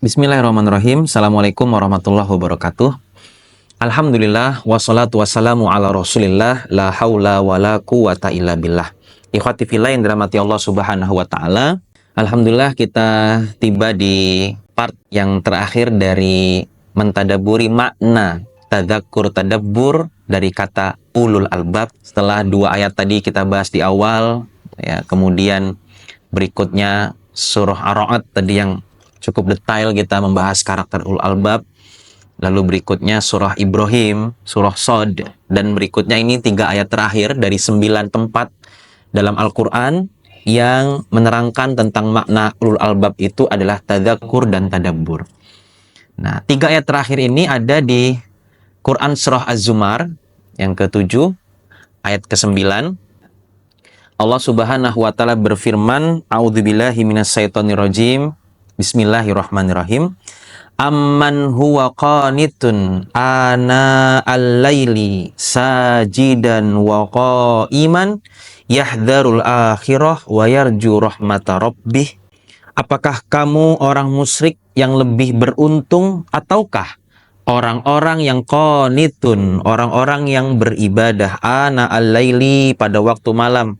Bismillahirrahmanirrahim. Assalamualaikum warahmatullahi wabarakatuh. Alhamdulillah wassalatu wassalamu ala Rasulillah la haula wala quwata illa billah. Ikhwati fillah yang dirahmati Allah Subhanahu wa taala. Alhamdulillah kita tiba di part yang terakhir dari mentadaburi makna tadzakur tadabbur dari kata ulul albab. Setelah dua ayat tadi kita bahas di awal, ya, kemudian berikutnya surah Ar-Ra'd tadi yang cukup detail kita membahas karakter ulul albab. Lalu berikutnya surah Ibrahim, surah Shad, dan berikutnya ini 3 ayat terakhir dari 9 tempat dalam Al-Quran yang menerangkan tentang makna ulul albab itu adalah tadzakur dan tadabbur. Nah, 3 ayat terakhir ini ada di Quran surah Az-Zumar yang ke-7 ayat ke-9. Allah Subhanahu wa taala berfirman, A'udzubillahi minasyaitonirrajim. Bismillahirrahmanirrahim. Amman huwa qanitun ana al-laili sajidan wa qa'iman yahdharul akhirah wa yarju rahmata rabbih. Apakah kamu orang musyrik yang lebih beruntung ataukah orang-orang yang qanitun, orang-orang yang beribadah ana al-laili pada waktu malam,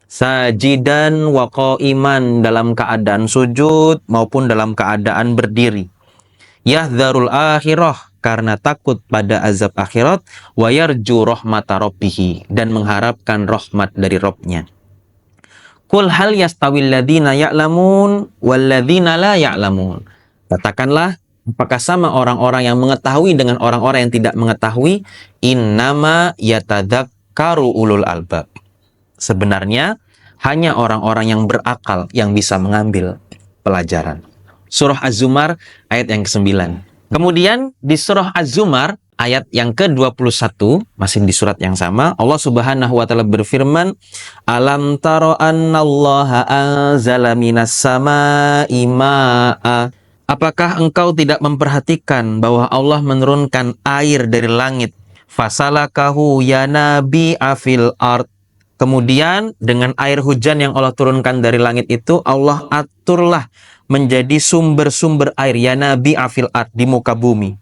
sajidan wa qa'iman dalam keadaan sujud maupun dalam keadaan berdiri, yahdharul akhirah karena takut pada azab akhirat, wa yarju rahmata rabbih dan mengharapkan rahmat dari Rabbnya. Qul hal yastawil ladzina ya'lamun wal ladzina la ya'lamun. Katakanlah, apakah sama orang-orang yang mengetahui dengan orang-orang yang tidak mengetahui? Innama yatadzakkaru ulul albab. Sebenarnya hanya orang-orang yang berakal yang bisa mengambil pelajaran. Surah Az-Zumar ayat yang ke-9. Kemudian di surah Az-Zumar ayat yang ke-21, masih di surat yang sama, Allah Subhanahu wa taala berfirman, Alam taro annallaha anzala minas samaa'i maa'a. Apakah engkau tidak memperhatikan bahwa Allah menurunkan air dari langit? Fasalakahu yanabi'a fil ard. Kemudian dengan air hujan yang Allah turunkan dari langit itu, Allah aturlah menjadi sumber-sumber air yanabi'a fil ard, di muka bumi.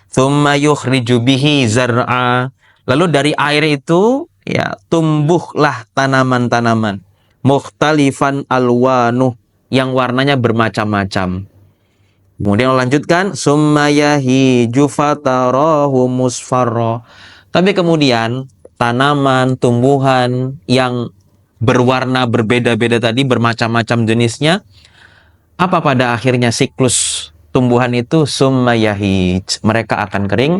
Tsumma yukhriju bihi zar'a. Lalu dari air itu ya tumbuhlah tanaman-tanaman mukhtalifan alwanuh, yang warnanya bermacam-macam. Kemudian Allah lanjutkan, summa yahiju fatarahu musfarra. Tapi kemudian tanaman, tumbuhan yang berwarna berbeda-beda tadi, bermacam-macam jenisnya, apa pada akhirnya siklus tumbuhan itu? Summa yahij, mereka akan kering,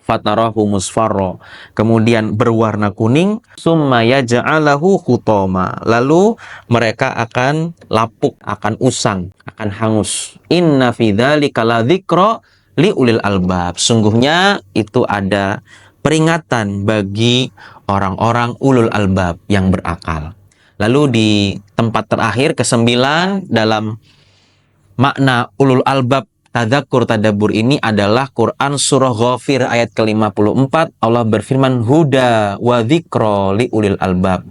fatarahu musfarra, kemudian berwarna kuning, summa yaj'alahu khutama, lalu mereka akan lapuk, akan usang, akan hangus. Inna fi dzalika ladzikra liulil albab. Sungguhnya itu ada peringatan bagi orang-orang ulul albab yang berakal. Lalu di tempat terakhir ke-9 dalam makna ulul albab tadzakur tadabbur ini adalah Quran surah Ghafir ayat ke-54. Allah berfirman, huda wa dzikra liulil albab,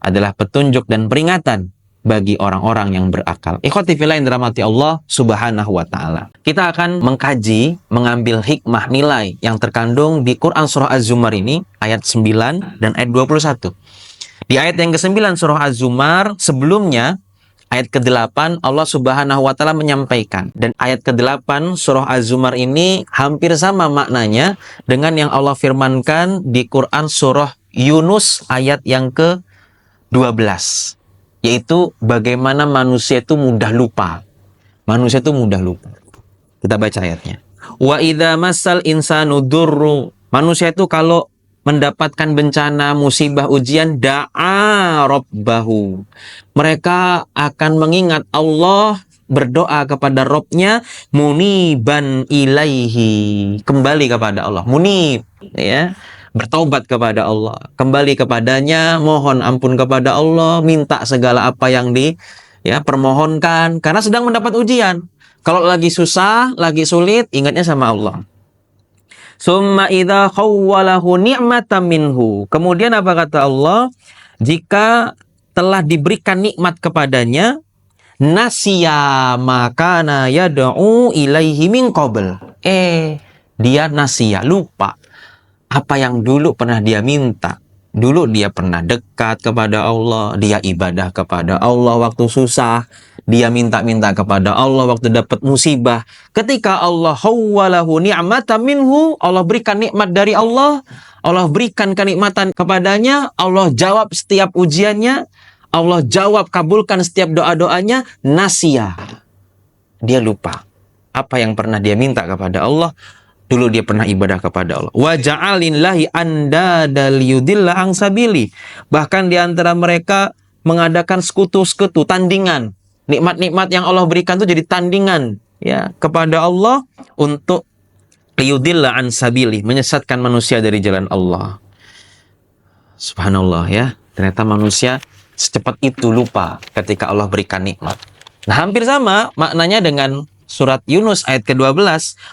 adalah petunjuk dan peringatan bagi orang-orang yang berakal. Ikhwati fillah yang dirahmati Allah Subhanahu wa taala. Kita akan mengkaji, mengambil hikmah nilai yang terkandung di Quran surah Az-Zumar ini ayat 9 dan ayat 21. Di ayat yang ke-9 surah Az-Zumar sebelumnya ayat ke-8 Allah Subhanahu wa taala menyampaikan, dan ayat ke-8 surah Az-Zumar ini hampir sama maknanya dengan yang Allah firmankan di Quran surah Yunus ayat yang ke-12. Yaitu bagaimana manusia itu mudah lupa. Manusia itu mudah lupa. Kita baca ayatnya. Wa idza massal insanu durru. Manusia itu kalau mendapatkan bencana, musibah, ujian, da'a rabbahu. Mereka akan mengingat Allah, berdoa kepada Rabbnya, muniban ilaihi, kembali kepada Allah. Munib, ya, bertaubat kepada Allah, kembali kepadanya, mohon ampun kepada Allah, minta segala apa yang permohonkan, karena sedang mendapat ujian. Kalau lagi susah, lagi sulit, ingatnya sama Allah. Summa idza khawwalahu ni'matan minhu. Kemudian apa kata Allah? Jika telah diberikan nikmat kepadanya, Nasiya makana yad'u ilaihi min qabl. Dia nasiya, lupa apa yang dulu pernah dia minta. Dulu dia pernah dekat kepada Allah, dia ibadah kepada Allah waktu susah, dia minta-minta kepada Allah waktu dapat musibah. Ketika Allah hawwalahu ni'matan minhu, Allah berikan nikmat dari Allah berikan kenikmatan kepadanya, Allah jawab setiap ujiannya, Allah jawab kabulkan setiap doa-doanya, nasiya. Dia lupa apa yang pernah dia minta kepada Allah. Dulu dia pernah ibadah kepada Allah. Wa ja'alin lahi andada liyudilla an sabili. Bahkan di antara mereka mengadakan sekutu-sekutu, tandingan. Nikmat-nikmat yang Allah berikan itu jadi tandingan ya kepada Allah untuk liyudilla an sabili, menyesatkan manusia dari jalan Allah. Subhanallah ya. Ternyata manusia secepat itu lupa ketika Allah berikan nikmat. Nah, hampir sama maknanya dengan surat Yunus ayat ke-12,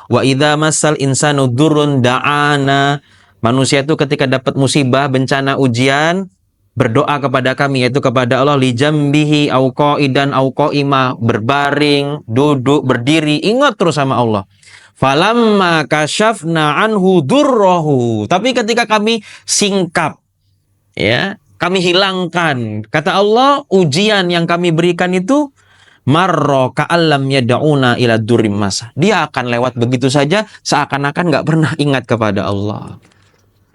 wa idza masal insanu durrun da'ana. Manusia itu ketika dapat musibah, bencana, ujian, berdoa kepada kami, yaitu kepada Allah, li jambihi au qa'idan au qa'ima, berbaring, duduk, berdiri, ingat terus sama Allah. Falamma kasyafna anhu durrahu. Tapi ketika kami singkap, ya, kami hilangkan, kata Allah, ujian yang kami berikan itu, marro ka'allam yada'una ila durrim masa. Dia akan lewat begitu saja, seakan-akan nggak pernah ingat kepada Allah.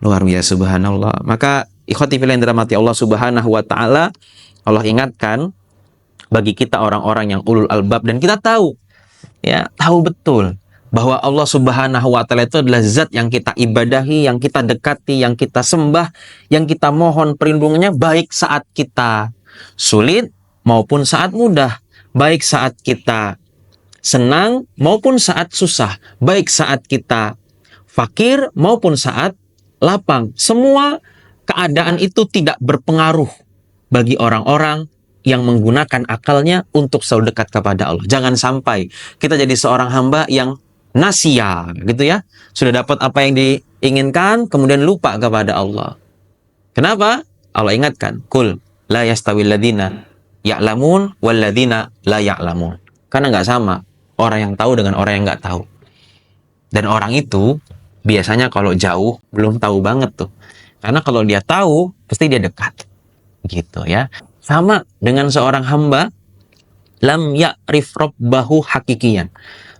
Luar biasa, subhanallah. Maka ikhwati fillah yang dirahmati Allah subhanahu wa ta'ala, Allah ingatkan bagi kita orang-orang yang ulul albab, dan kita tahu, ya, tahu betul bahwa Allah subhanahu wa ta'ala itu adalah zat yang kita ibadahi, yang kita dekati, yang kita sembah, yang kita mohon perlindungannya, baik saat kita sulit maupun saat mudah. Baik saat kita senang maupun saat susah. Baik saat kita fakir maupun saat lapang. Semua keadaan itu tidak berpengaruh bagi orang-orang yang menggunakan akalnya untuk selalu dekat kepada Allah. Jangan sampai kita jadi seorang hamba yang nasiya, gitu ya. Sudah dapat apa yang diinginkan, kemudian lupa kepada Allah. Kenapa? Allah ingatkan, kul la yastawil ladina ya'lamun walladzina la ya'lamun. Karena nggak sama orang yang tahu dengan orang yang nggak tahu. Dan orang itu biasanya kalau jauh belum tahu banget tuh. Karena kalau dia tahu pasti dia dekat. Gitu ya. Sama dengan seorang hamba, lam ya'rif rabbahu hakikiyan.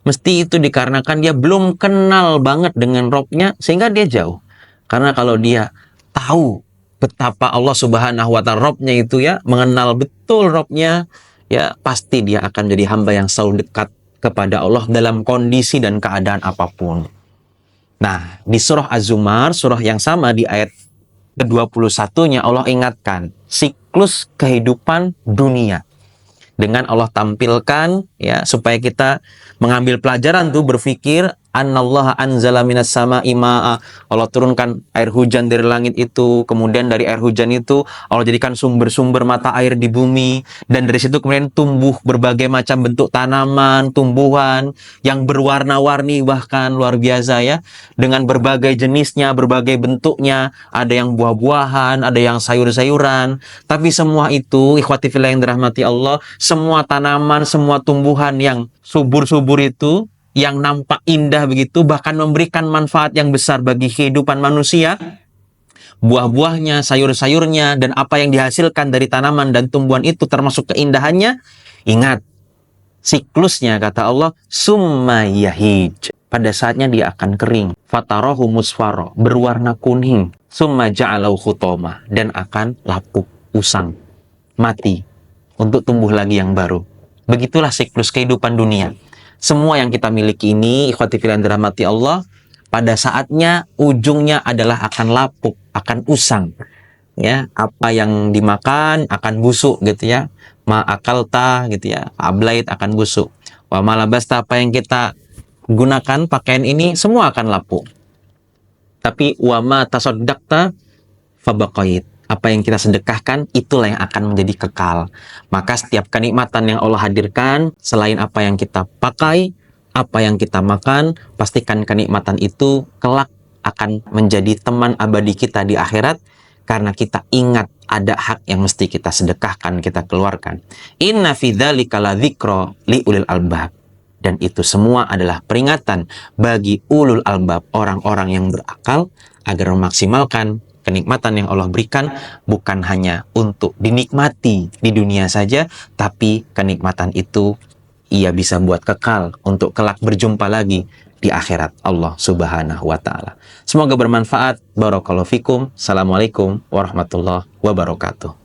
Mesti itu dikarenakan dia belum kenal banget dengan Robnya sehingga dia jauh. Karena kalau dia tahu betapa Allah subhanahu wa ta'ala Robnya itu ya, mengenal betul Robnya, ya pasti dia akan jadi hamba yang selalu dekat kepada Allah dalam kondisi dan keadaan apapun. Nah, di surah Az-Zumar, surah yang sama di ayat ke-21-nya Allah ingatkan siklus kehidupan dunia. Dengan Allah tampilkan ya supaya kita mengambil pelajaran tuh, berpikir annallaha anzala minas sama'i ma'a. Allah turunkan air hujan dari langit itu, kemudian dari air hujan itu Allah jadikan sumber-sumber mata air di bumi, dan dari situ kemudian tumbuh berbagai macam bentuk tanaman, tumbuhan yang berwarna-warni, bahkan luar biasa ya, dengan berbagai jenisnya, berbagai bentuknya, ada yang buah-buahan, ada yang sayur-sayuran. Tapi semua itu ikhwati fillah yang dirahmati Allah, semua tanaman, semua tumbuhan yang subur-subur itu, yang nampak indah begitu, bahkan memberikan manfaat yang besar bagi kehidupan manusia, buah-buahnya, sayur-sayurnya, dan apa yang dihasilkan dari tanaman dan tumbuhan itu termasuk keindahannya, ingat, siklusnya kata Allah, summa yahij, pada saatnya dia akan kering, fatarahu musfaro, berwarna kuning, summa ja'alau khutoma, dan akan lapuk, usang, mati, untuk tumbuh lagi yang baru. Begitulah siklus kehidupan dunia. Semua yang kita miliki ini, ikhwati fillah yang dirahmati Allah, pada saatnya ujungnya adalah akan lapuk, akan usang. Ya, apa yang dimakan akan busuk gitu ya. Ma akalta gitu ya, ablait akan busuk. Wa malabasta, apa yang kita gunakan pakaian ini semua akan lapuk. Tapi wa ma tasaddaqta fabaqait, apa yang kita sedekahkan itulah yang akan menjadi kekal. Maka setiap kenikmatan yang Allah hadirkan, selain apa yang kita pakai, apa yang kita makan, pastikan kenikmatan itu kelak akan menjadi teman abadi kita di akhirat, karena kita ingat ada hak yang mesti kita sedekahkan, kita keluarkan. Inna fi dzalika ladzikra li ulil albab. Dan itu semua adalah peringatan bagi ulul albab, orang-orang yang berakal, agar memaksimalkan kenikmatan yang Allah berikan, bukan hanya untuk dinikmati di dunia saja, tapi kenikmatan itu ia bisa buat kekal untuk kelak berjumpa lagi di akhirat Allah Subhanahu wa Ta'ala. Semoga bermanfaat. Barakallahu fikum. Assalamualaikum warahmatullahi wabarakatuh.